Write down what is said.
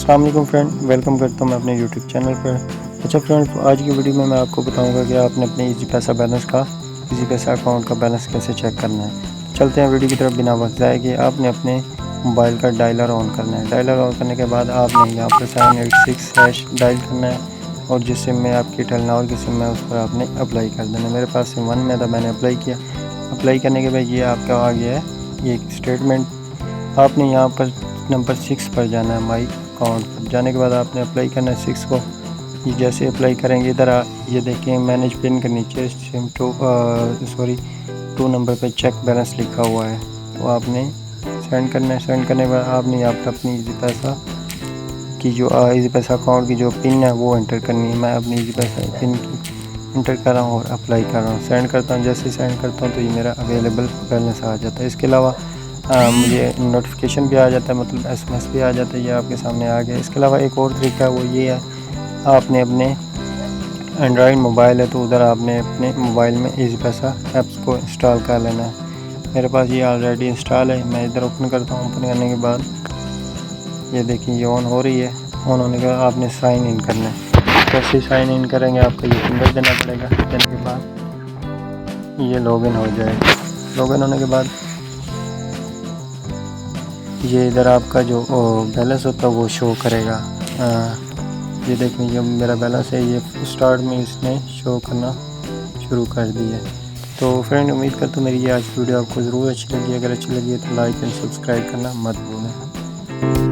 अस्सलाम वालेकुम friend, welcome करता हूँ मैं अपने यूट्यूब चैनल पर। अच्छा फ्रेंड, आज की वीडियो में मैं आपको बताऊंगा कि आपने अपने इजी पैसा अकाउंट का बैलेंस कैसे चेक करना है। चलते हैं वीडियो की तरफ बिना वक्त ज़ाया किए। आपने अपने मोबाइल का डायलर ऑन करना है। डायलर ऑन करने के बाद आपने यहाँ पर 786# डायल करना है और जिस सिम में आपकी टेलनॉर की सिम है उस पर आपने अप्लाई कर देना है। मेरे पास सिम 1 में था, मैंने अप्लाई किया। अप्लाई करने के बाद ये आपका आ गया है ये स्टेटमेंट। आपने यहाँ पर नंबर 6 पर जाना है, माई अकाउंट पर जाने के बाद आपने अप्लाई करना है 6 को। ये जैसे अप्लाई करेंगे इधर ये देखें मैनेज पिन के नीचे सिम 2 नंबर पे चेक बैलेंस लिखा हुआ है, तो आपने सेंड करना है। सेंड करने के बाद आपने यहाँ पर अपनी इजी पैसा अकाउंट की जो पिन है वो एंटर करनी है। मैं अपनी इजी पैसा पिन की एंटर कर रहा हूँ और अप्लाई कर रहा हूँ, सेंड करता हूँ। जैसे सेंड करता हूँ तो ये मेरा अवेलेबल बैलेंस आ जाता है। इसके अलावा मुझे नोटिफिकेशन भी आ जाता है, मतलब SMS भी आ जाता है, ये आपके सामने आ गया। इसके अलावा एक और तरीका है, वो ये है, आपने अपने एंड्रॉयड मोबाइल है तो उधर आपने अपने मोबाइल में इजी पैसा ऐप्स को इंस्टॉल कर लेना है। मेरे पास ये ऑलरेडी इंस्टॉल है। मैं इधर ओपन करता हूँ। ओपन करने के बाद ये देखिए ये ऑन हो रही है। ऑन होने के बाद आपने साइन इन करना है। जैसे साइन इन करेंगे आपको ये फिंगर देना पड़ेगा। देने के बाद ये लॉगिन हो जाएगा। लॉगिन होने के बाद ये इधर आपका जो बैलेंस होता है वो शो करेगा। ये देखें ये मेरा बैलेंस है, ये स्टार्ट में इसने शो करना शुरू कर दिया है। तो फ्रेंड, उम्मीद करता हूँ मेरी ये आज वीडियो आपको ज़रूर अच्छी लगी। अगर अच्छी लगी है तो लाइक एंड सब्सक्राइब करना मत भूलें।